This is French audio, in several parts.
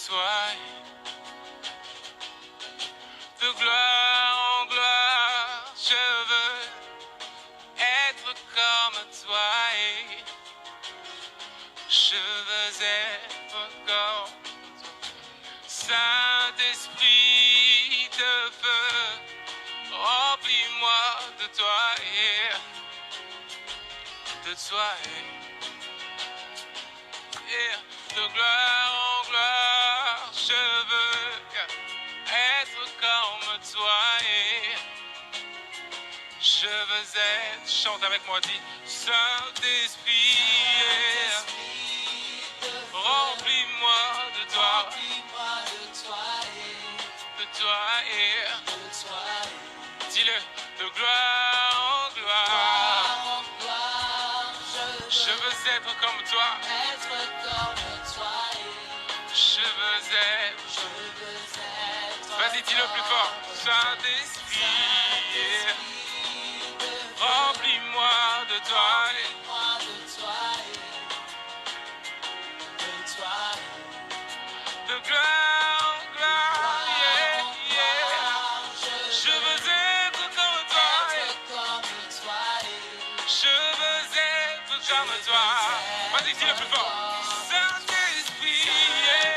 toi. De gloire en gloire, je veux être comme toi. Et je veux être comme Saint-Esprit de feu, remplis-moi de toi et de toi et de gloire en gloire, je veux être comme toi et je veux être, chante avec moi, dis Saint-Esprit, remplis-moi de toi et dis-le, de gloire en gloire, je veux être comme toi, je veux être, vas-y dis-le plus fort, Saint-Esprit, remplis-moi de toi, de gloire en gloire, yeah, yeah. Je veux être comme toi, je veux être comme toi, vas-y dis-le plus fort, Saint-Esprit, yeah.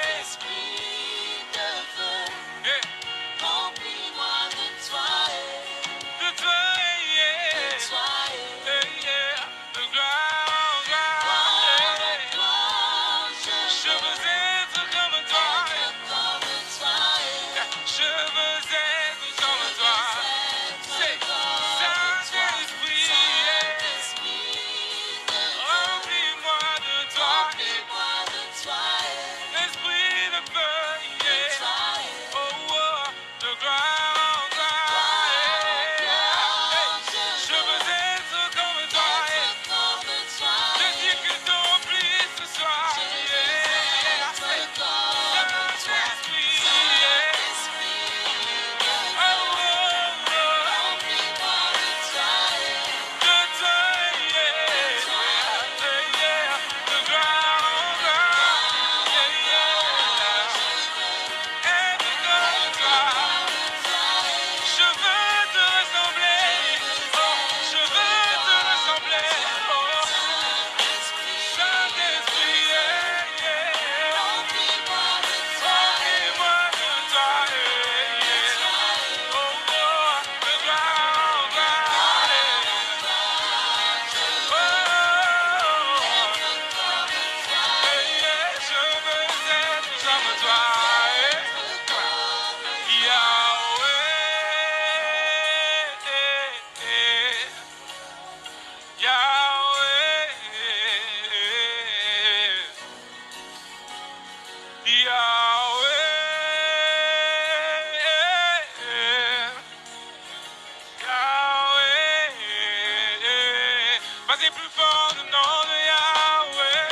Vas-y plus fort le nom de Yahweh.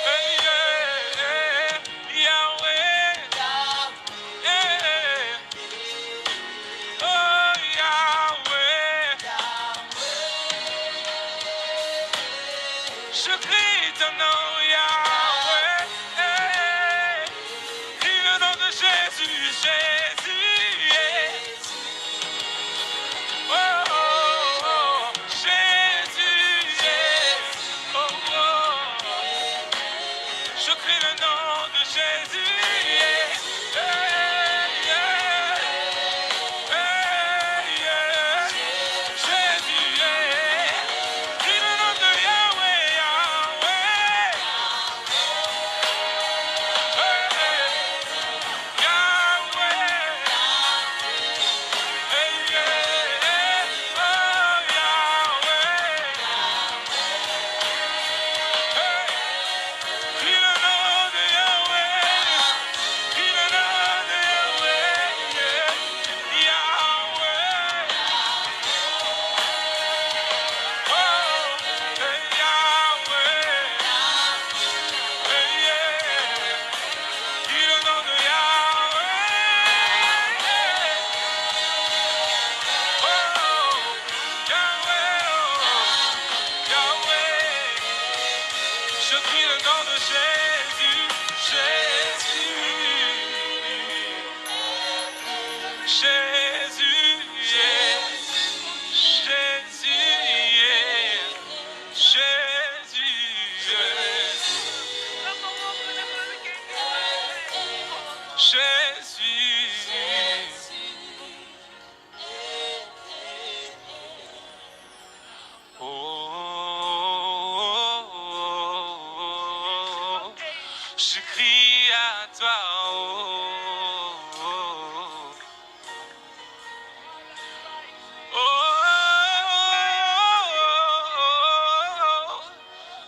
Hey, yeah, yeah. Yahweh. Yeah. Oh Yahweh. Je crie ton nom Yahweh. Hey. Crie le nom de Jésus, Jésus. Yeah. Oh, oh, oh, Jésus, yeah. Oh, oh. Je crie le nom de Jésus, yeah. Hey, yeah. Hey, yeah. Jésus, yeah. Crie le nom de Yahweh, Yahweh. je crie à toi. Oh, oh, oh, oh,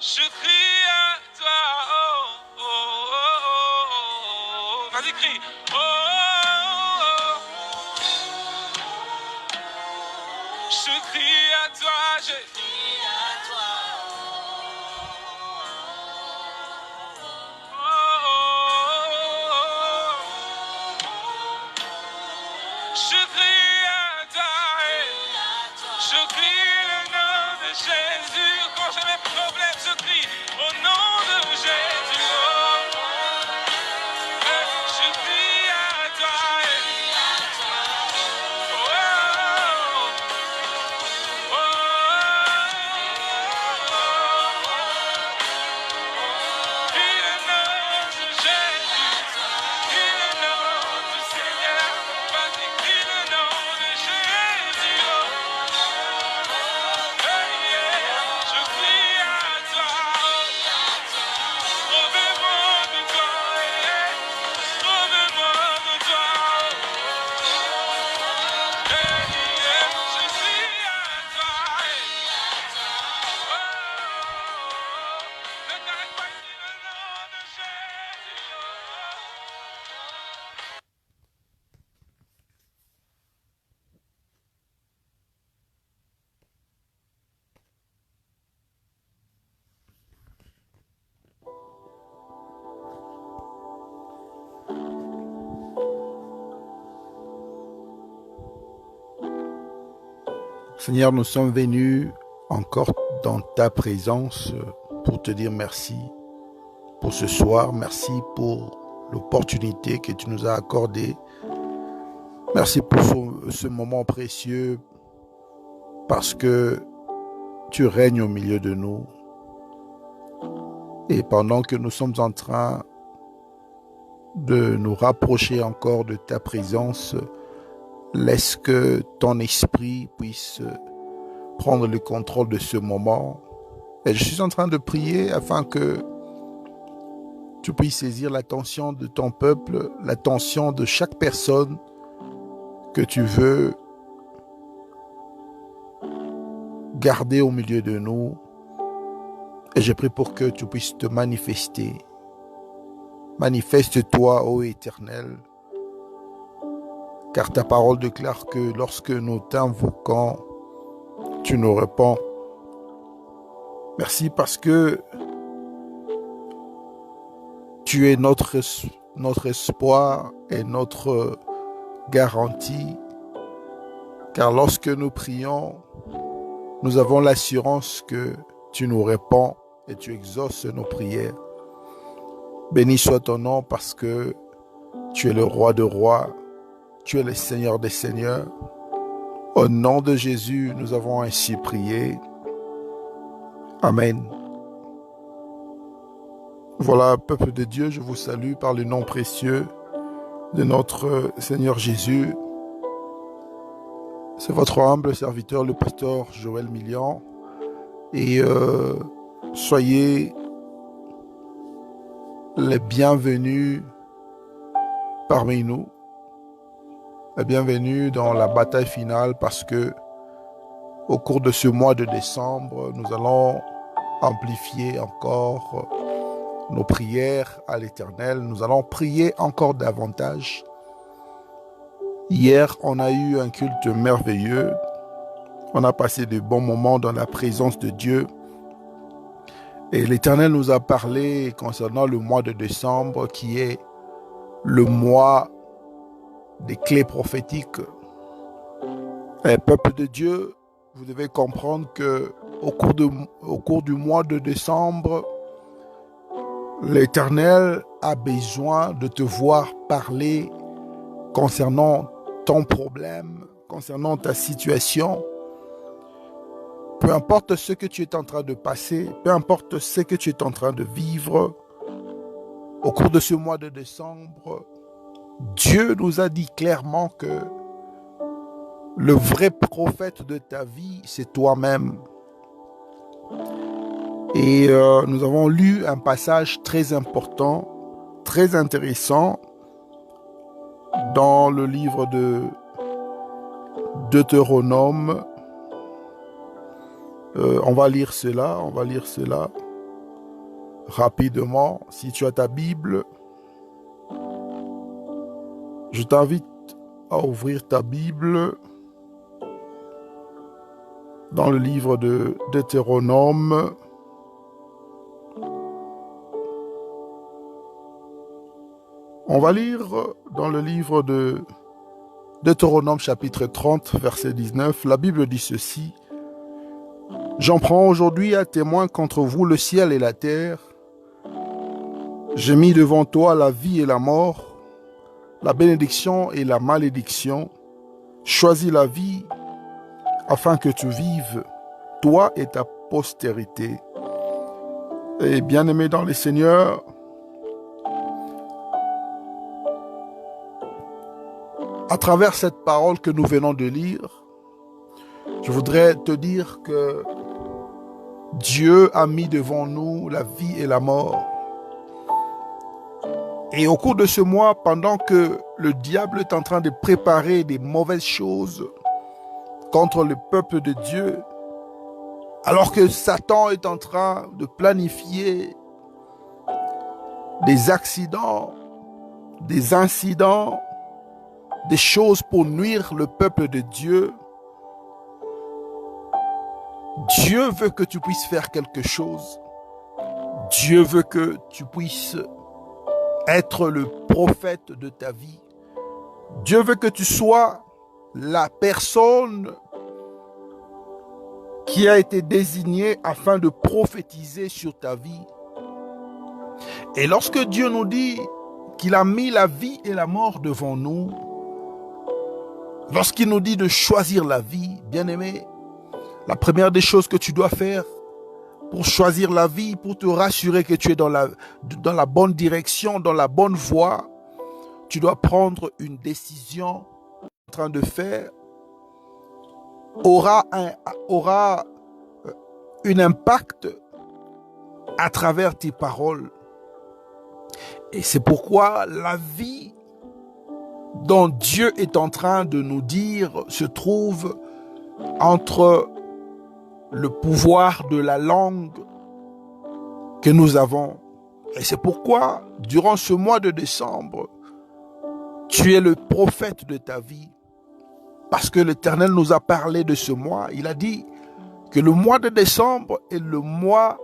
je crie à toi. Oh, oh, oh, vas-y, crie. Oh, je crie à toi, je crie à toi. Je crie à toi, je crie le nom de Jésus. Quand j'ai mes problèmes, je crie au nom de Jésus. Je crie à toi. Seigneur, nous sommes venus encore dans ta présence pour te dire merci pour ce soir. Merci pour l'opportunité que tu nous as accordée. Merci pour ce moment précieux parce que tu règnes au milieu de nous. Et pendant que nous sommes en train de nous rapprocher encore de ta présence, laisse que ton esprit puisse prendre le contrôle de ce moment. Et je suis en train de prier afin que tu puisses saisir l'attention de ton peuple, l'attention de chaque personne que tu veux garder au milieu de nous. Et je prie pour que tu puisses te manifester. Manifeste-toi, ô Éternel, car ta parole déclare que lorsque nous t'invoquons, tu nous réponds. Merci parce que tu es notre espoir et notre garantie, car lorsque nous prions, nous avons l'assurance que tu nous réponds et tu exauces nos prières. Béni soit ton nom parce que tu es le roi des rois. Tu es le Seigneur des seigneurs. Au nom de Jésus, nous avons ainsi prié. Amen. Voilà, peuple de Dieu, je vous salue par le nom précieux de notre Seigneur Jésus. C'est votre humble serviteur, le pasteur Joël Millian. Et soyez les bienvenus parmi nous. Bienvenue dans la bataille finale parce que au cours de ce mois de décembre, nous allons amplifier encore nos prières à l'Éternel. Nous allons prier encore davantage. Hier, on a eu un culte merveilleux. On a passé de bons moments dans la présence de Dieu. Et l'Éternel nous a parlé concernant le mois de décembre qui est le mois des clés prophétiques. Et peuple de Dieu, vous devez comprendre que au cours du mois de décembre, l'Éternel a besoin de te voir parler concernant ton problème, concernant ta situation. Peu importe ce que tu es en train de passer, peu importe ce que tu es en train de vivre, au cours de ce mois de décembre, Dieu nous a dit clairement que le vrai prophète de ta vie, c'est toi-même. Et nous avons lu un passage très important très intéressant dans le livre de Deutéronome. On va lire cela rapidement. Si tu as ta Bible, je t'invite à ouvrir ta Bible dans le livre de Deutéronome. On va lire dans le livre de Deutéronome chapitre 30, verset 19. La Bible dit ceci. J'en prends aujourd'hui à témoin contre vous le ciel et la terre. J'ai mis devant toi la vie et la mort, la bénédiction et la malédiction. Choisis la vie afin que tu vives, toi et ta postérité. Et bien-aimés dans les Seigneurs, à travers cette parole que nous venons de lire, je voudrais te dire que Dieu a mis devant nous la vie et la mort. Et au cours de ce mois, pendant que le diable est en train de préparer des mauvaises choses contre le peuple de Dieu, alors que Satan est en train de planifier des accidents, des incidents, des choses pour nuire le peuple de Dieu, Dieu veut que tu puisses faire quelque chose. Dieu veut que tu puisses être le prophète de ta vie. Dieu veut que tu sois la personne qui a été désignée afin de prophétiser sur ta vie. Et lorsque Dieu nous dit qu'il a mis la vie et la mort devant nous, lorsqu'il nous dit de choisir la vie, bien-aimé, la première des choses que tu dois faire pour choisir la vie, pour te rassurer que tu es dans la bonne direction, dans la bonne voie, tu dois prendre une décision en train de faire aura un impact à travers tes paroles. Et c'est pourquoi la vie dont Dieu est en train de nous dire se trouve entre le pouvoir de la langue que nous avons. Et c'est pourquoi, durant ce mois de décembre, tu es le prophète de ta vie. Parce que l'Éternel nous a parlé de ce mois. Il a dit que le mois de décembre est le mois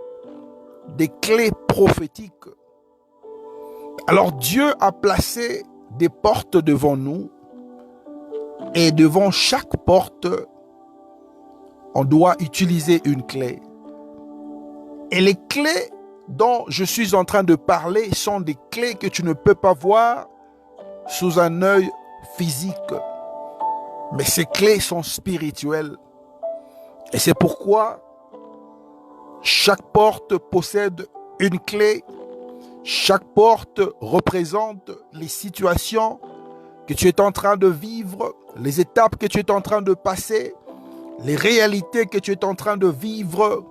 des clés prophétiques. Alors Dieu a placé des portes devant nous. Et devant chaque porte, on doit utiliser une clé. Et les clés dont je suis en train de parler sont des clés que tu ne peux pas voir sous un œil physique. Mais ces clés sont spirituelles. Et c'est pourquoi chaque porte possède une clé. Chaque porte représente les situations que tu es en train de vivre, les étapes que tu es en train de passer, les réalités que tu es en train de vivre,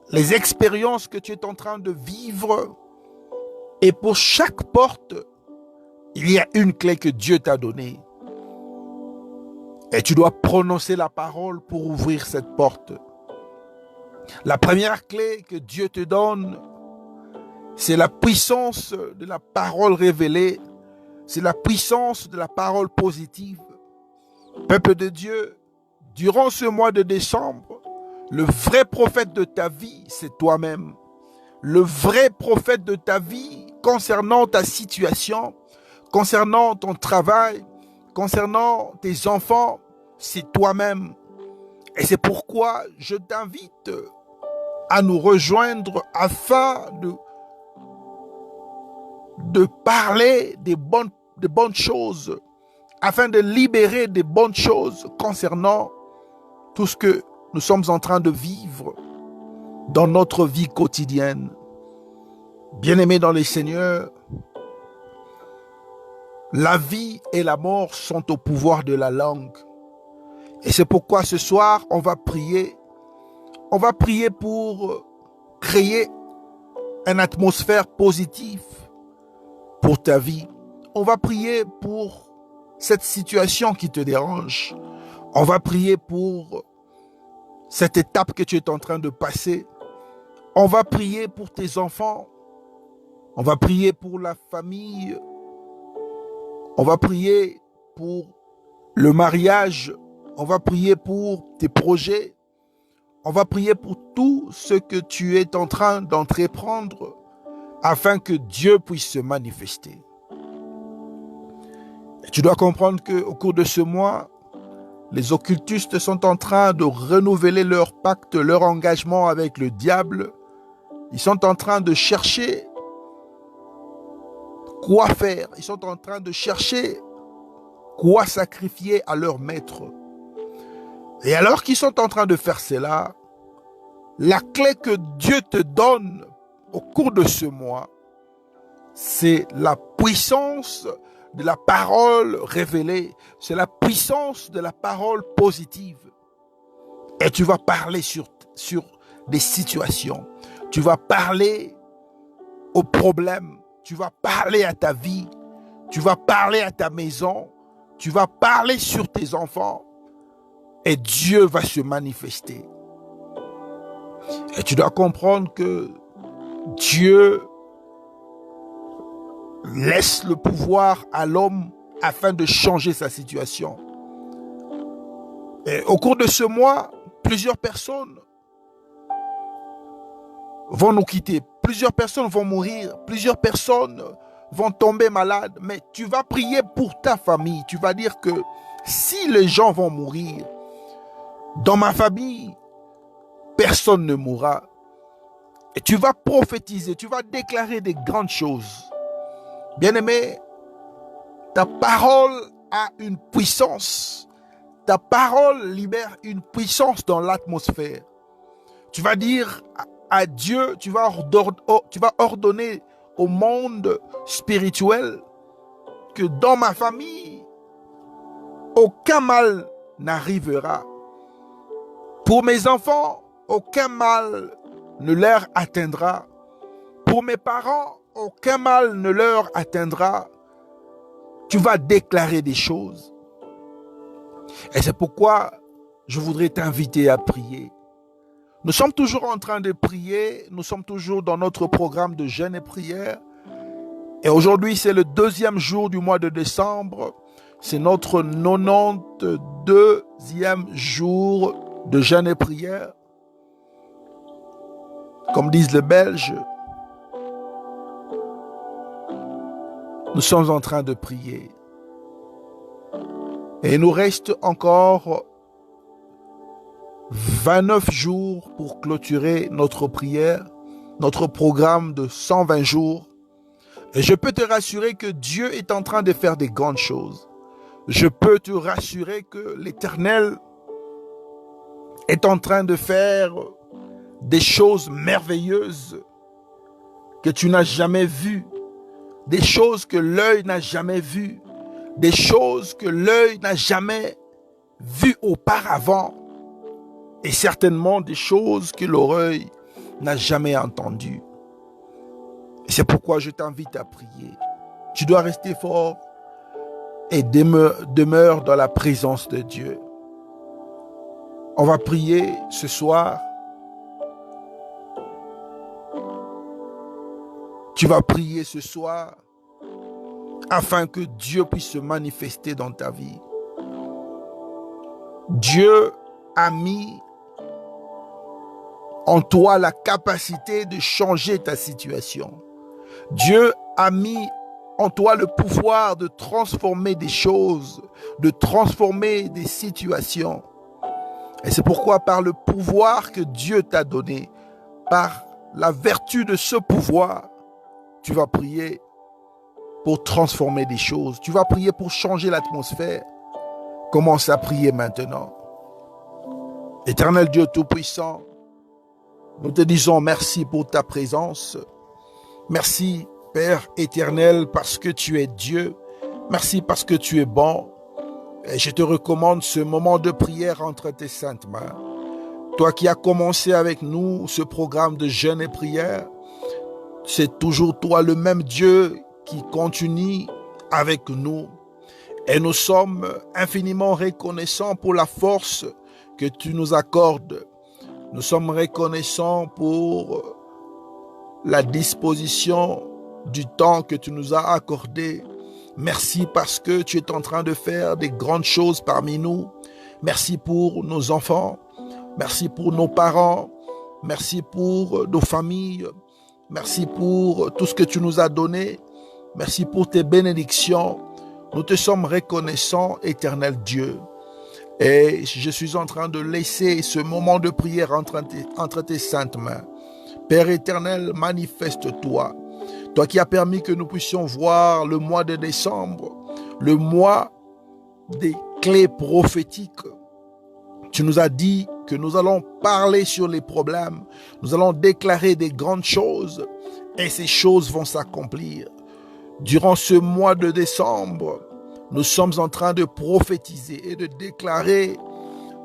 les expériences que tu es en train de vivre. Et pour chaque porte, il y a une clé que Dieu t'a donnée. Et tu dois prononcer la parole pour ouvrir cette porte. La première clé que Dieu te donne, c'est la puissance de la parole révélée. C'est la puissance de la parole positive. Peuple de Dieu, durant ce mois de décembre, le vrai prophète de ta vie, c'est toi-même. Le vrai prophète de ta vie concernant ta situation, concernant ton travail, concernant tes enfants, c'est toi-même. Et c'est pourquoi je t'invite à nous rejoindre afin de parler des bonnes choses, afin de libérer des bonnes choses concernant tout ce que nous sommes en train de vivre dans notre vie quotidienne. Bien-aimés dans les Seigneurs, la vie et la mort sont au pouvoir de la langue. Et c'est pourquoi ce soir, on va prier. On va prier pour créer une atmosphère positive pour ta vie. On va prier pour cette situation qui te dérange. On va prier pour cette étape que tu es en train de passer. On va prier pour tes enfants. On va prier pour la famille. On va prier pour le mariage. On va prier pour tes projets. On va prier pour tout ce que tu es en train d'entreprendre afin que Dieu puisse se manifester. Et tu dois comprendre qu'au cours de ce mois, les occultistes sont en train de renouveler leur pacte, leur engagement avec le diable. Ils sont en train de chercher quoi faire. Ils sont en train de chercher quoi sacrifier à leur maître. Et alors qu'ils sont en train de faire cela, la clé que Dieu te donne au cours de ce mois, c'est la puissance de la parole révélée. C'est la puissance de la parole positive. Et tu vas parler sur des situations. Tu vas parler aux problèmes. Tu vas parler à ta vie. Tu vas parler à ta maison. Tu vas parler sur tes enfants. Et Dieu va se manifester. Et tu dois comprendre que Dieu laisse le pouvoir à l'homme afin de changer sa situation. Et au cours de ce mois, plusieurs personnes vont nous quitter. Plusieurs personnes vont mourir. Plusieurs personnes vont tomber malades. Mais tu vas prier pour ta famille. Tu vas dire que si les gens vont mourir, dans ma famille, personne ne mourra. Et tu vas prophétiser, tu vas déclarer des grandes choses. Bien-aimé, ta parole a une puissance. Ta parole libère une puissance dans l'atmosphère. Tu vas dire à Dieu, tu vas ordonner au monde spirituel que dans ma famille, aucun mal n'arrivera. Pour mes enfants, aucun mal ne leur atteindra. Pour mes parents, aucun mal ne leur atteindra. Tu vas déclarer des choses. Et c'est pourquoi je voudrais t'inviter à prier. Nous sommes toujours en train de prier. Nous sommes toujours dans notre programme de jeûne et prière. Et aujourd'hui, c'est le 2e jour du mois de décembre. C'est notre 92e jour de jeûne et prière. Comme disent les Belges, nous sommes en train de prier. Et il nous reste encore 29 jours pour clôturer notre prière, notre programme de 120 jours. Et je peux te rassurer que Dieu est en train de faire des grandes choses. Je peux te rassurer que l'Éternel est en train de faire des choses merveilleuses que tu n'as jamais vues, des choses que l'œil n'a jamais vues, des choses que l'œil n'a jamais vues auparavant, et certainement des choses que l'oreille n'a jamais entendues. C'est pourquoi je t'invite à prier. Tu dois rester fort et demeure dans la présence de Dieu. On va prier ce soir. Tu vas prier ce soir afin que Dieu puisse se manifester dans ta vie. Dieu a mis en toi la capacité de changer ta situation. Dieu a mis en toi le pouvoir de transformer des choses, de transformer des situations. Et c'est pourquoi par le pouvoir que Dieu t'a donné, par la vertu de ce pouvoir, tu vas prier pour transformer des choses. Tu vas prier pour changer l'atmosphère. Commence à prier maintenant. Éternel Dieu Tout-Puissant, nous te disons merci pour ta présence. Merci Père éternel parce que tu es Dieu. Merci parce que tu es bon. Et je te recommande ce moment de prière entre tes saintes mains. Toi qui as commencé avec nous ce programme de jeûne et prière, c'est toujours toi le même Dieu qui continue avec nous. Et nous sommes infiniment reconnaissants pour la force que tu nous accordes. Nous sommes reconnaissants pour la disposition du temps que tu nous as accordé. Merci parce que tu es en train de faire des grandes choses parmi nous. Merci pour nos enfants. Merci pour nos parents. Merci pour nos familles. Merci pour tout ce que tu nous as donné. Merci pour tes bénédictions. Nous te sommes reconnaissants, éternel Dieu. Et je suis en train de laisser ce moment de prière entre tes saintes mains. Père éternel, manifeste-toi. Toi qui as permis que nous puissions voir le mois de décembre, le mois des clés prophétiques. Tu nous as dit que nous allons parler sur les problèmes. Nous allons déclarer des grandes choses et ces choses vont s'accomplir. Durant ce mois de décembre, nous sommes en train de prophétiser et de déclarer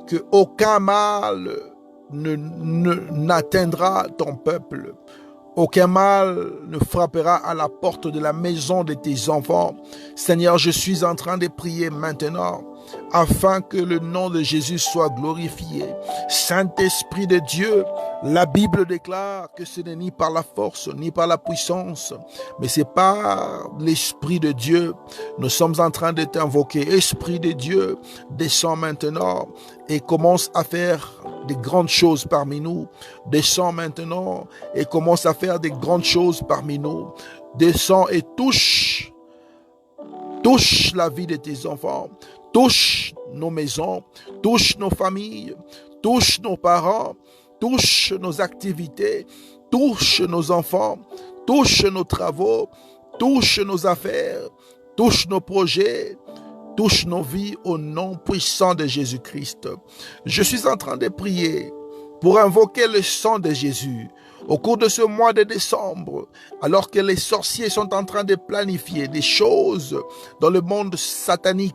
que aucun mal n'atteindra ton peuple. Aucun mal ne frappera à la porte de la maison de tes enfants. Seigneur, je suis en train de prier maintenant afin que le nom de Jésus soit glorifié. Saint-Esprit de Dieu, la Bible déclare que ce n'est ni par la force, ni par la puissance, mais c'est par l'Esprit de Dieu. Nous sommes en train de t'invoquer. Esprit de Dieu, descends maintenant et commence à faire des grandes choses parmi nous. Descends maintenant et commence à faire des grandes choses parmi nous. Descends et touche la vie de tes enfants. Touche nos maisons, touche nos familles, touche nos parents, touche nos activités, touche nos enfants, touche nos travaux, touche nos affaires, touche nos projets, touche nos vies au nom puissant de Jésus-Christ. Je suis en train de prier pour invoquer le sang de Jésus. Au cours de ce mois de décembre, alors que les sorciers sont en train de planifier des choses dans le monde satanique,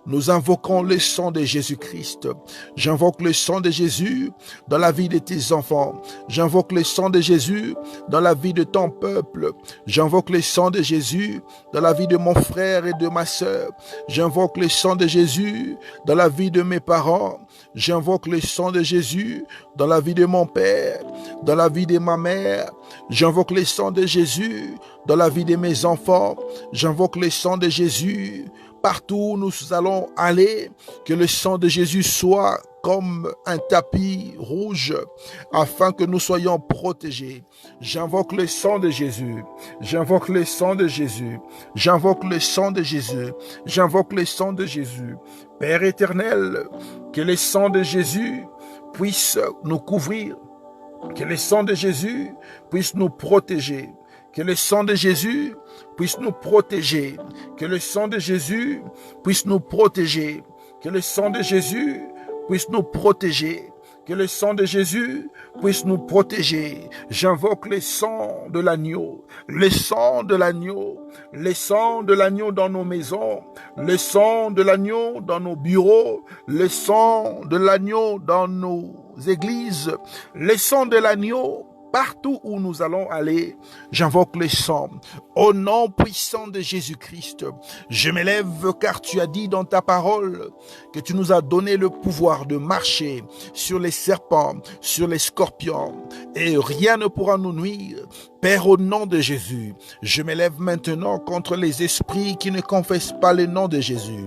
nous invoquons le sang de Jésus-Christ. J'invoque le sang de Jésus dans la vie de tes enfants. J'invoque le sang de Jésus dans la vie de ton peuple. J'invoque le sang de Jésus dans la vie de mon frère et de ma sœur. J'invoque le sang de Jésus dans la vie de mes parents. J'invoque le sang de Jésus dans la vie de mon père, dans la vie de ma mère. J'invoque le sang de Jésus dans la vie de mes enfants. J'invoque le sang de Jésus partout où nous allons aller, que le sang de Jésus soit comme un tapis rouge afin que nous soyons protégés. J'invoque le sang de Jésus. J'invoque le sang de Jésus. J'invoque le sang de Jésus. J'invoque le sang de Jésus. Père éternel, que le sang de Jésus puisse nous couvrir. Que le sang de Jésus puisse nous protéger. Que le sang de Jésus puisse nous protéger. Que le sang de Jésus puisse nous protéger. Que le sang de Jésus puisse nous protéger. Que le sang de Jésus puisse nous protéger. J'invoque le sang de l'agneau. Le sang de l'agneau. Le sang de l'agneau dans nos maisons. Le sang de l'agneau dans nos bureaux. Le sang de l'agneau dans nos églises. Le sang de l'agneau partout où nous allons aller. J'invoque le sang. Au nom puissant de Jésus-Christ, je m'élève car tu as dit dans ta parole que tu nous as donné le pouvoir de marcher sur les serpents, sur les scorpions, et rien ne pourra nous nuire. Père, au nom de Jésus, je m'élève maintenant contre les esprits qui ne confessent pas le nom de Jésus.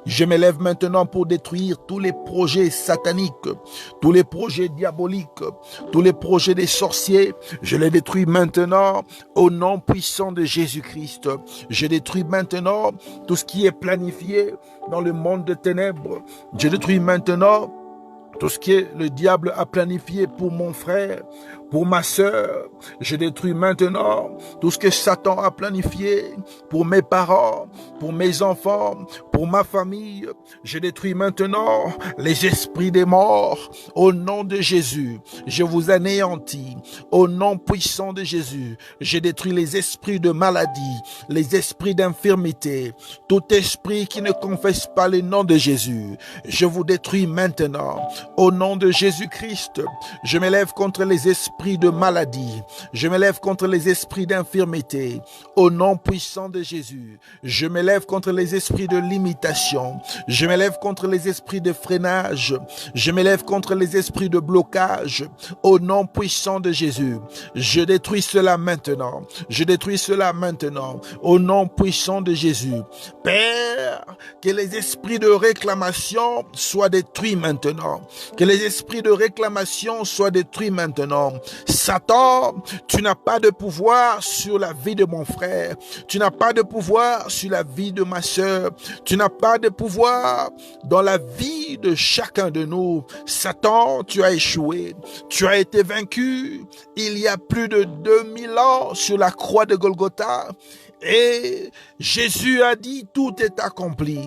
Je m'élève maintenant pour détruire tous les projets sataniques, tous les projets diaboliques, tous les projets des sorciers. Je les détruis maintenant au nom puissant de Jésus-Christ. Je détruis maintenant tout ce qui est planifié dans le monde des ténèbres. Je détruis maintenant tout ce que le diable a planifié pour mon frère, pour ma sœur. Je détruis maintenant tout ce que Satan a planifié pour mes parents, pour mes enfants, pour ma famille. Je détruis maintenant les esprits des morts. Au nom de Jésus, je vous anéantis. Au nom puissant de Jésus, je détruis les esprits de maladie, les esprits d'infirmité, tout esprit qui ne confesse pas le nom de Jésus. Je vous détruis maintenant. Au nom de Jésus-Christ, je m'élève contre les esprits de maladie. Je m'élève contre les esprits d'infirmité. Au nom puissant de Jésus, je m'élève contre les esprits de limitation. Je m'élève contre les esprits de freinage. Je m'élève contre les esprits de blocage. Au nom puissant de Jésus, je détruis cela maintenant. Je détruis cela maintenant. Au nom puissant de Jésus. Père, que les esprits de réclamation soient détruits maintenant. Que les esprits de réclamation soient détruits maintenant. Satan, tu n'as pas de pouvoir sur la vie de mon frère. Tu n'as pas de pouvoir sur la vie de ma sœur. Tu n'as pas de pouvoir dans la vie de chacun de nous. Satan, tu as échoué. Tu as été vaincu il y a plus de 2000 ans sur la croix de Golgotha. Et Jésus a dit, tout est accompli.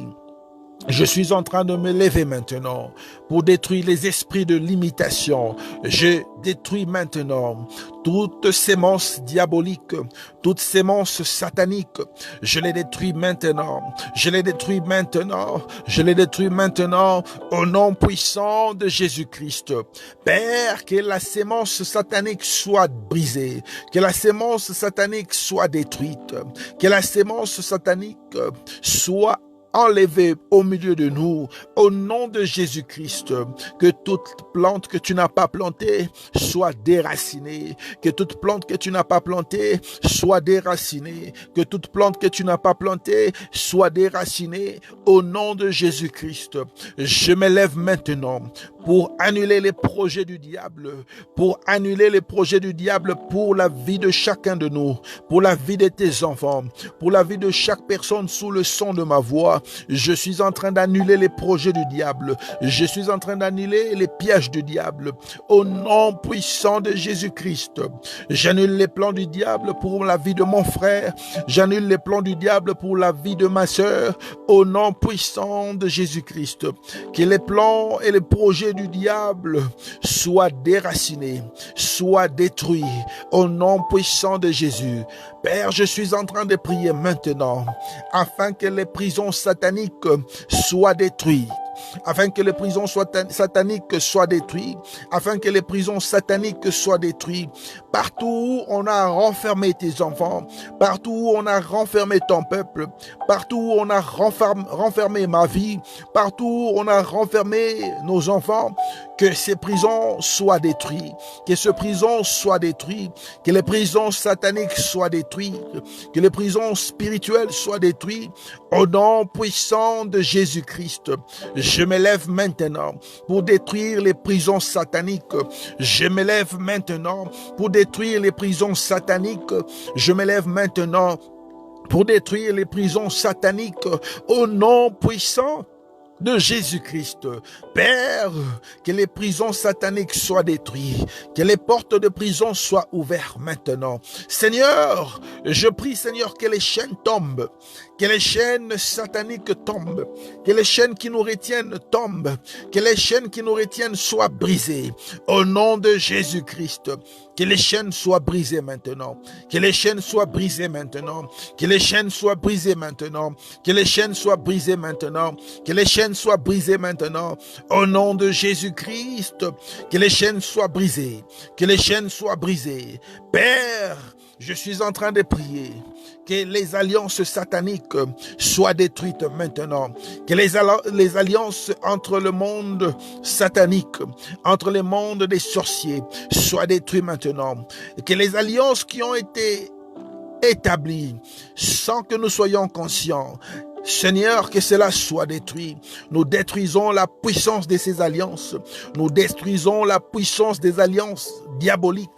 Je suis en train de me lever maintenant pour détruire les esprits de limitation. Je détruis maintenant toute sémence diabolique, toute sémence satanique. Je les détruis maintenant. Je les détruis maintenant. Je les détruis maintenant au nom puissant de Jésus-Christ. Père, que la sémence satanique soit brisée. Que la sémence satanique soit détruite. Que la sémence satanique soit enlevé au milieu de nous, au nom de Jésus-Christ, que toute plante que tu n'as pas plantée soit déracinée, que toute plante que tu n'as pas plantée soit déracinée, que toute plante que tu n'as pas plantée soit déracinée, au nom de Jésus-Christ. Je m'élève maintenant pour annuler les projets du diable, pour annuler les projets du diable pour la vie de chacun de nous, pour la vie de tes enfants, pour la vie de chaque personne sous le son de ma voix. Je suis en train d'annuler les projets du diable. Je suis en train d'annuler les pièges du diable. Au nom puissant de Jésus-Christ, j'annule les plans du diable pour la vie de mon frère. J'annule les plans du diable pour la vie de ma sœur. Au nom puissant de Jésus-Christ, que les plans et les projets du diable soient déracinés, soient détruits. Au nom puissant de Jésus. Père, je suis en train de prier maintenant afin que les prisons sataniques soient détruites. Afin que les prisons sataniques soient détruites, afin que les prisons sataniques soient détruites. Partout où on a renfermé tes enfants, partout où on a renfermé ton peuple, partout où on a renfermé ma vie, partout où on a renfermé nos enfants, que ces prisons soient détruites, que ces prisons soient détruites, que les prisons sataniques soient détruites, que les prisons spirituelles soient détruites, au nom puissant de Jésus-Christ. Je m'élève maintenant pour détruire les prisons sataniques. Je m'élève maintenant pour détruire les prisons sataniques. Je m'élève maintenant pour détruire les prisons sataniques au nom puissant de Jésus-Christ. Père, que les prisons sataniques soient détruites, que les portes de prison soient ouvertes maintenant. Seigneur, je prie, Seigneur, que les chaînes tombent, que les chaînes sataniques tombent, que les chaînes qui nous retiennent tombent, que les chaînes qui nous retiennent soient brisées. Au nom de Jésus-Christ, que les chaînes soient brisées maintenant, que les chaînes soient brisées maintenant, que les chaînes soient brisées maintenant, que les chaînes soient brisées maintenant, que les chaînes soient brisées maintenant. Au nom de Jésus-Christ, que les chaînes soient brisées, que les chaînes soient brisées. Père, je suis en train de prier que les alliances sataniques soient détruites maintenant. Que les alliances entre le monde satanique, entre le monde des sorciers, soient détruites maintenant. Que les alliances qui ont été établies sans que nous soyons conscients, Seigneur, que cela soit détruit. Nous détruisons la puissance de ces alliances. Nous détruisons la puissance des alliances diaboliques.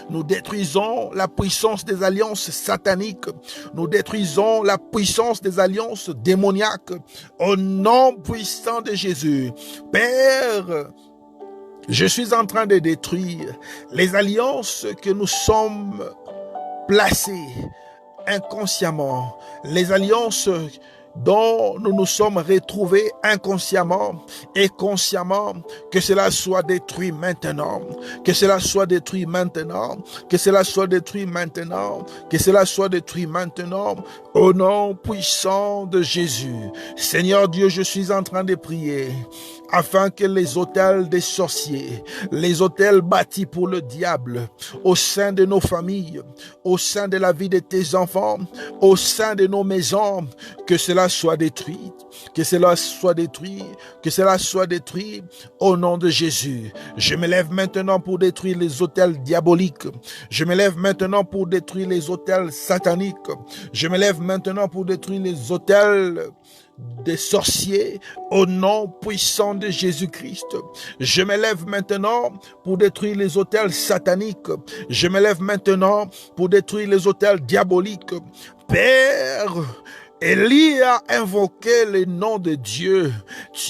Nous détruisons la puissance des alliances sataniques. Nous détruisons la puissance des alliances démoniaques. Au nom puissant de Jésus. Père, je suis en train de détruire les alliances que nous sommes placées inconsciemment. Les alliances dont nous nous sommes retrouvés inconsciemment et consciemment, que cela soit détruit maintenant, que cela soit détruit maintenant, que cela soit détruit maintenant, que cela soit détruit maintenant, au nom puissant de Jésus. Seigneur Dieu, je suis en train de prier afin que les autels des sorciers, les autels bâtis pour le diable, au sein de nos familles, au sein de la vie de tes enfants, au sein de nos maisons, que cela soit détruit, que cela soit détruit, que cela soit détruit au nom de Jésus. Je me lève maintenant pour détruire les autels diaboliques. Je me lève maintenant pour détruire les autels sataniques. Je me lève maintenant pour détruire les autels des sorciers au nom puissant de Jésus-Christ. Je me lève maintenant pour détruire les autels sataniques. Je me lève maintenant pour détruire les autels diaboliques. Père, Élie a invoqué le nom de Dieu.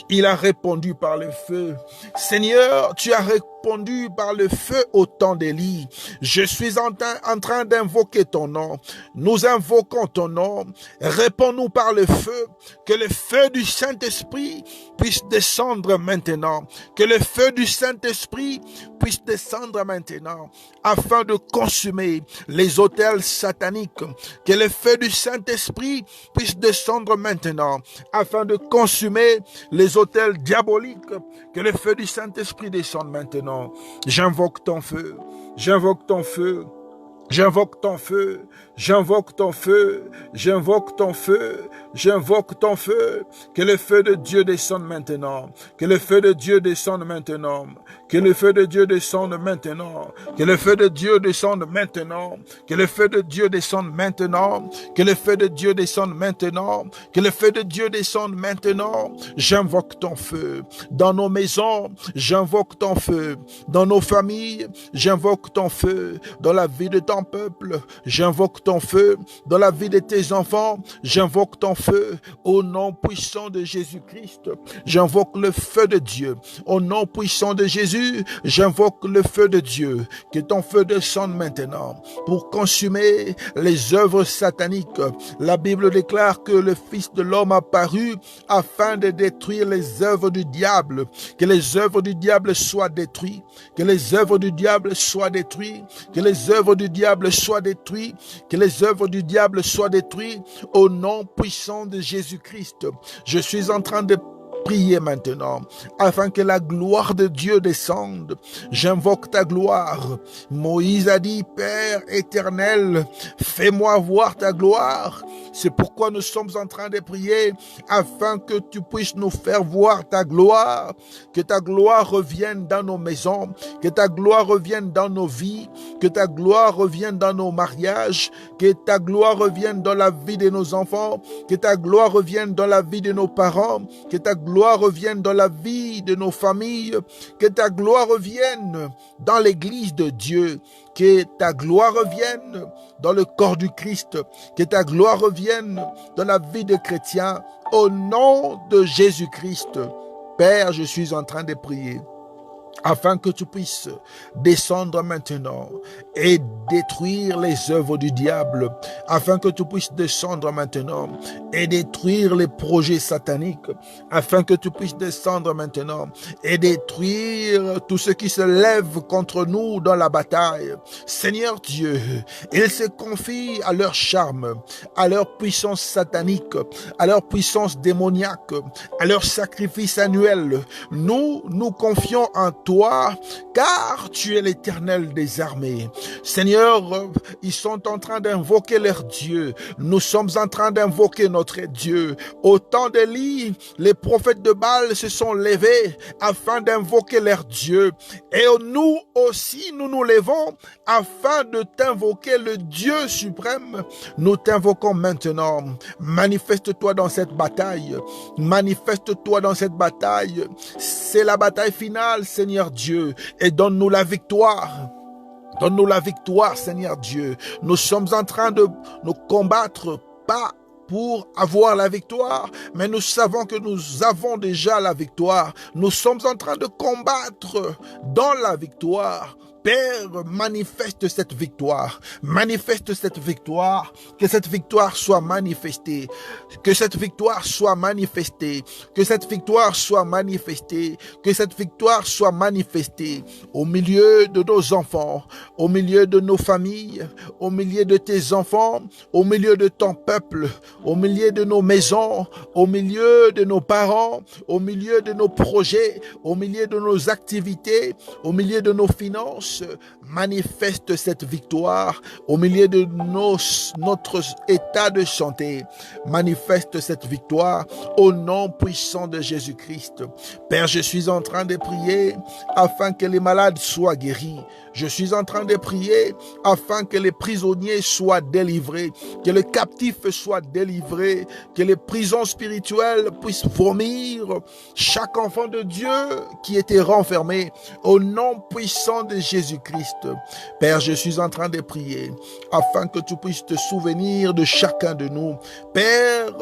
Il a répondu par le feu. Seigneur, tu as répondu par le feu au temps d'Élie. Je suis en train d'invoquer ton nom. Nous invoquons ton nom. Réponds-nous par le feu. Que le feu du Saint-Esprit puisse descendre maintenant. Que le feu du Saint-Esprit puisse descendre maintenant afin de consumer les autels sataniques. Que le feu du Saint-Esprit puisse descendre maintenant afin de consumer les autels diaboliques. Que le feu du Saint-Esprit descende maintenant. J'invoque ton feu. J'invoque ton feu. J'invoque ton feu, j'invoque ton feu, j'invoque ton feu, j'invoque ton feu. Que le feu de Dieu descende maintenant. Que le feu de Dieu descende maintenant. Que le feu de Dieu descende maintenant. Que le feu de Dieu descende maintenant. Que le feu de Dieu descende maintenant. Que le feu de Dieu descende maintenant. Que le feu de Dieu descende maintenant. J'invoque ton feu. Dans nos maisons, j'invoque ton feu. Dans nos familles, j'invoque ton feu. Dans la vie de ton peuple, j'invoque ton feu. Dans la vie de tes enfants, j'invoque ton feu. Au nom puissant de Jésus-Christ, j'invoque le feu de Dieu. Au nom puissant de Jésus, j'invoque le feu de Dieu. Que ton feu descende maintenant pour consumer les œuvres sataniques. La Bible déclare que le Fils de l'homme a paru afin de détruire les œuvres du diable. Que les œuvres du diable soient détruites. Que les œuvres du diable soient détruites. Que les œuvres du diable soient détruites. Que les œuvres du diable soient détruites au nom puissant de Jésus-Christ. Je suis en train de prier maintenant, afin que la gloire de Dieu descende. J'invoque ta gloire. Moïse a dit, Père éternel, fais-moi voir ta gloire. C'est pourquoi nous sommes en train de prier, afin que tu puisses nous faire voir ta gloire, que ta gloire revienne dans nos maisons, que ta gloire revienne dans nos vies, que ta gloire revienne dans nos mariages, que ta gloire revienne dans la vie de nos enfants, que ta gloire revienne dans la vie de nos parents, que ta gloire revienne dans la vie de nos familles, que ta gloire revienne dans l'église de Dieu, que ta gloire revienne dans le corps du Christ, que ta gloire revienne dans la vie des chrétiens, au nom de Jésus-Christ. Père, je suis en train de prier, afin que tu puisses descendre maintenant et détruire les œuvres du diable, afin que tu puisses descendre maintenant et détruire les projets sataniques, afin que tu puisses descendre maintenant et détruire tout ce qui se lève contre nous dans la bataille. Seigneur Dieu, ils se confient à leur charme, à leur puissance satanique, à leur puissance démoniaque, à leur sacrifice annuel. Nous nous confions en toi, car tu es l'Éternel des armées. Seigneur, ils sont en train d'invoquer leur Dieu. Nous sommes en train d'invoquer notre Dieu. Au temps d'Élie, les prophètes de Baal se sont levés afin d'invoquer leur Dieu. Et nous aussi, nous nous levons afin de t'invoquer, le Dieu suprême. Nous t'invoquons maintenant. Manifeste-toi dans cette bataille. Manifeste-toi dans cette bataille. C'est la bataille finale, Seigneur Dieu, et donne-nous la victoire. Donne-nous la victoire, Seigneur Dieu. Nous sommes en train de nous combattre, pas pour avoir la victoire, mais nous savons que nous avons déjà la victoire. Nous sommes en train de combattre dans la victoire Père, manifeste cette victoire. Manifeste cette victoire. Que cette victoire soit manifestée. Que cette victoire soit manifestée. Que cette victoire soit manifestée. Que cette victoire soit manifestée au milieu de nos enfants, au milieu de nos familles, au milieu de tes enfants, au milieu de ton peuple, au milieu de nos maisons, au milieu de nos parents, au milieu de nos projets, au milieu de nos activités, au milieu de nos finances. Manifeste cette victoire au milieu de notre état de santé. Manifeste cette victoire au nom puissant de Jésus-Christ. Père, je suis en train de prier afin que les malades soient guéris. Je suis en train de prier afin que les prisonniers soient délivrés, que les captifs soient délivrés, que les prisons spirituelles puissent vomir chaque enfant de Dieu qui était renfermé au nom puissant de Jésus-Christ. Père, je suis en train de prier afin que tu puisses te souvenir de chacun de nous. Père,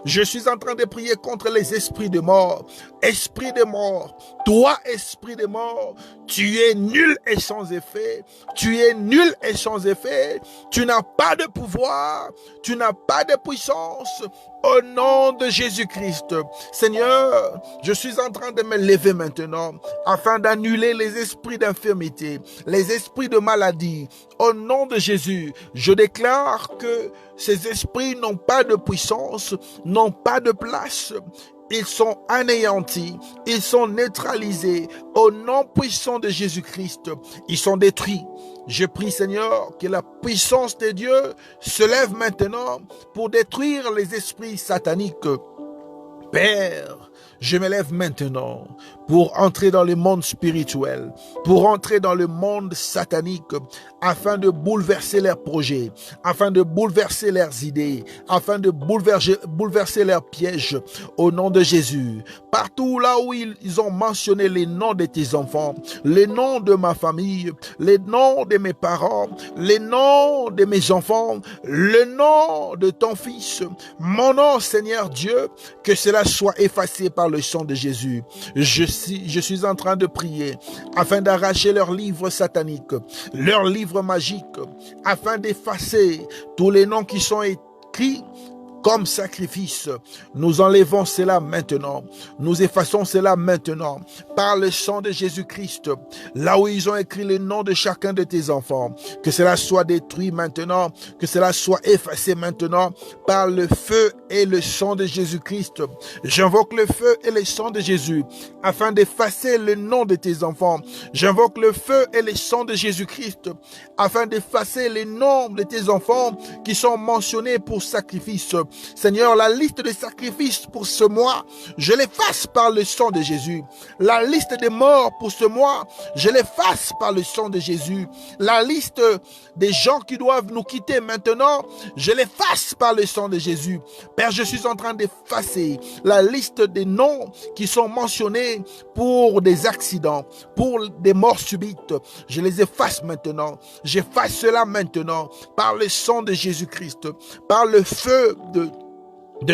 je suis en train de prier contre les esprits de mort. Esprit de mort, toi, esprit de mort, tu es nul et sans effet. Tu es nul et sans effet. Tu n'as pas de pouvoir. Tu n'as pas de puissance. Au nom de Jésus-Christ. Seigneur, je suis en train de me lever maintenant afin d'annuler les esprits d'infirmité, les esprits de maladie. Au nom de Jésus, je déclare que ces esprits n'ont pas de puissance, n'ont pas de place. Ils sont anéantis, ils sont neutralisés au nom puissant de Jésus-Christ. Ils sont détruits. Je prie, Seigneur, que la puissance de Dieu se lève maintenant pour détruire les esprits sataniques. Père, je me lève maintenant pour entrer dans le monde spirituel, pour entrer dans le monde satanique, afin de bouleverser leurs projets, afin de bouleverser leurs idées, afin de bouleverser leurs pièges, au nom de Jésus. Partout là où ils ont mentionné les noms de tes enfants, les noms de ma famille, les noms de mes parents, les noms de mes enfants, le nom de ton fils, mon nom, Seigneur Dieu, que cela soit effacé par le sang de Jésus. Je suis en train de prier afin d'arracher leurs livres sataniques, leurs livres magiques, afin d'effacer tous les noms qui sont écrits comme sacrifice. Nous enlevons cela maintenant. Nous effaçons cela maintenant par le sang de Jésus-Christ. Là où ils ont écrit le nom de chacun de tes enfants, que cela soit détruit maintenant, que cela soit effacé maintenant par le feu et le sang de Jésus-Christ. J'invoque le feu et le sang de Jésus afin d'effacer le nom de tes enfants. J'invoque le feu et le sang de Jésus-Christ afin d'effacer les noms de tes enfants qui sont mentionnés pour sacrifice. Seigneur, la liste des sacrifices pour ce mois, je l'efface par le sang de Jésus. La liste des morts pour ce mois, je l'efface par le sang de Jésus. La liste des gens qui doivent nous quitter maintenant, je l'efface par le sang de Jésus. Père, je suis en train d'effacer la liste des noms qui sont mentionnés pour des accidents, pour des morts subites. Je les efface maintenant. J'efface cela maintenant par le sang de Jésus-Christ, par le feu de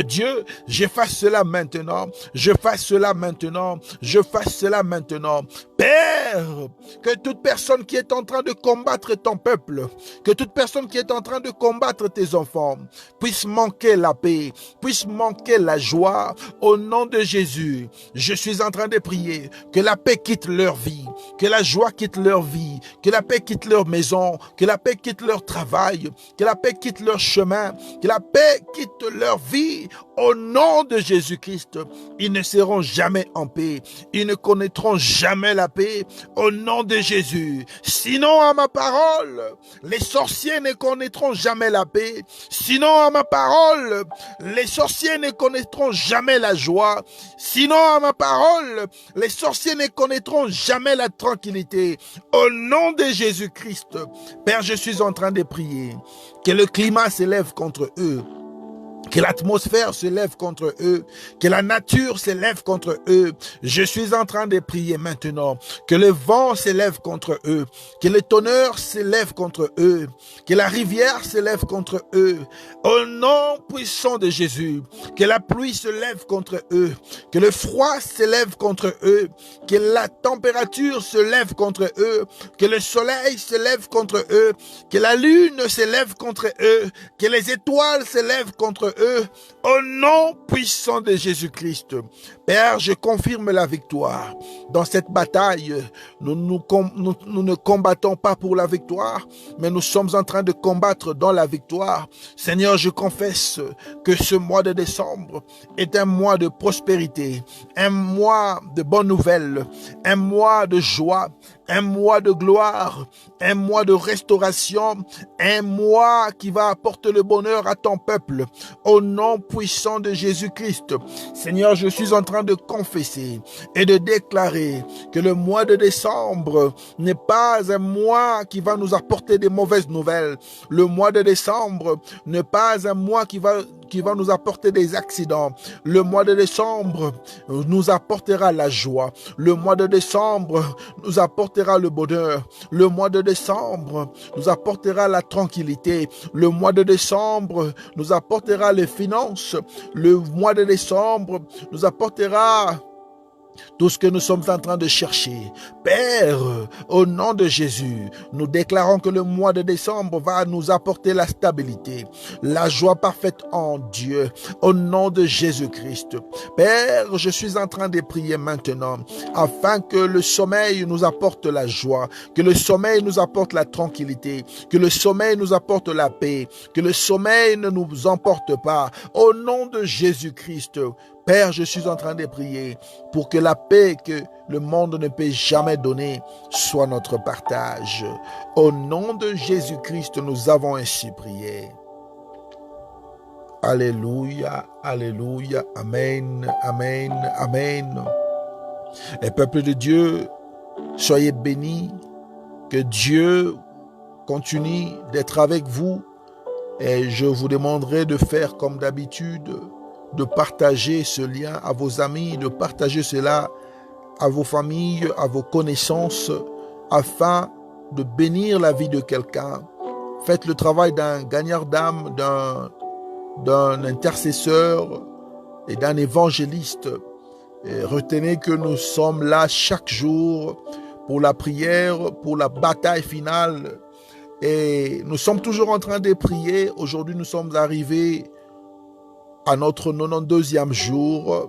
Dieu, j'efface cela maintenant, j'efface cela maintenant, j'efface cela maintenant. Père, que toute personne qui est en train de combattre ton peuple, que toute personne qui est en train de combattre tes enfants, puisse manquer la paix, puisse manquer la joie, au nom de Jésus. Je suis en train de prier que la paix quitte leur vie, que la joie quitte leur vie, que la paix quitte leur maison, que la paix quitte leur travail, que la paix quitte leur chemin, que la paix quitte leur vie. Au nom de Jésus-Christ, ils ne seront jamais en paix. Ils ne connaîtront jamais la paix. Au nom de Jésus. Sinon, à ma parole, les sorciers ne connaîtront jamais la paix. Sinon, à ma parole, les sorciers ne connaîtront jamais la joie. Sinon, à ma parole, les sorciers ne connaîtront jamais la tranquillité. Au nom de Jésus-Christ, Père, je suis en train de prier que le climat s'élève contre eux. Que l'atmosphère se lève contre eux, que la nature se lève contre eux. Je suis en train de prier maintenant, que le vent se lève contre eux, que le tonnerre se lève contre eux, que la rivière se lève contre eux. Au nom puissant de Jésus, que la pluie se lève contre eux, que le froid se lève contre eux, que la température se lève contre eux, que le soleil se lève contre eux, que la lune se lève contre eux, que les étoiles se lèvent contre eux. Au nom puissant de Jésus-Christ. Père, je confirme la victoire. Dans cette bataille, nous ne combattons pas pour la victoire, mais nous sommes en train de combattre dans la victoire. Seigneur, je confesse que ce mois de décembre est un mois de prospérité, un mois de bonnes nouvelles, un mois de joie, un mois de gloire, un mois de restauration, un mois qui va apporter le bonheur à ton peuple. Au nom puissant de Jésus-Christ, Seigneur, je suis en train de confesser et de déclarer que le mois de décembre n'est pas un mois qui va nous apporter des mauvaises nouvelles. Le mois de décembre n'est pas un mois qui va nous apporter des accidents. Le mois de décembre nous apportera la joie. Le mois de décembre nous apportera le bonheur. Le mois de décembre nous apportera la tranquillité. Le mois de décembre nous apportera les finances. Le mois de décembre nous apportera tout ce que nous sommes en train de chercher. Père, au nom de Jésus, nous déclarons que le mois de décembre va nous apporter la stabilité, la joie parfaite en Dieu, au nom de Jésus-Christ. Père, je suis en train de prier maintenant afin que le sommeil nous apporte la joie, que le sommeil nous apporte la tranquillité, que le sommeil nous apporte la paix, que le sommeil ne nous emporte pas. Au nom de Jésus-Christ, Père, je suis en train de prier pour que la paix que le monde ne peut jamais donner soit notre partage. Au nom de Jésus-Christ, nous avons ainsi prié. Alléluia, alléluia, amen, amen, amen. Et peuple de Dieu, soyez bénis, que Dieu continue d'être avec vous et je vous demanderai de faire comme d'habitude, de partager ce lien à vos amis, de partager cela à vos familles, à vos connaissances, afin de bénir la vie de quelqu'un. Faites le travail d'un gagnant d'âme, d'un intercesseur et d'un évangéliste. Et retenez que nous sommes là chaque jour pour la prière, pour la bataille finale. Et nous sommes toujours en train de prier. Aujourd'hui, nous sommes arrivés à notre 92e jour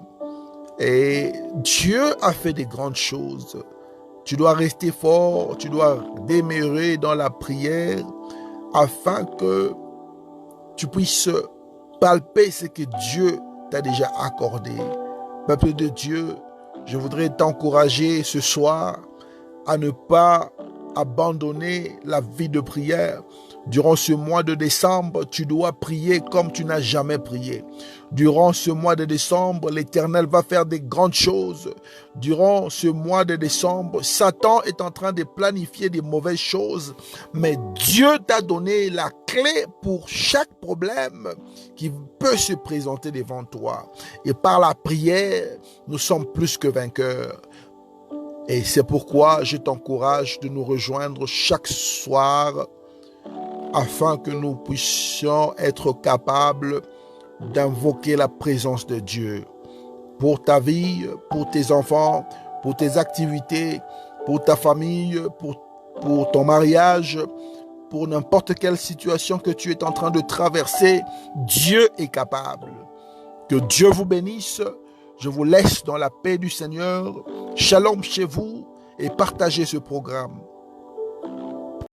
et Dieu a fait des grandes choses. Tu dois rester fort, tu dois demeurer dans la prière afin que tu puisses palper ce que Dieu t'a déjà accordé. Peuple de Dieu, je voudrais t'encourager ce soir à ne pas abandonner la vie de prière. Durant ce mois de décembre, tu dois prier comme tu n'as jamais prié. Durant ce mois de décembre, l'Éternel va faire des grandes choses. Durant ce mois de décembre, Satan est en train de planifier des mauvaises choses, mais Dieu t'a donné la clé pour chaque problème qui peut se présenter devant toi. Et par la prière, nous sommes plus que vainqueurs. Et c'est pourquoi je t'encourage de nous rejoindre chaque soir afin que nous puissions être capables d'invoquer la présence de Dieu pour ta vie, pour tes enfants, pour tes activités, pour ta famille, pour ton mariage, pour n'importe quelle situation que tu es en train de traverser. Dieu est capable. Que Dieu vous bénisse. Je vous laisse dans la paix du Seigneur. Shalom chez vous et partagez ce programme.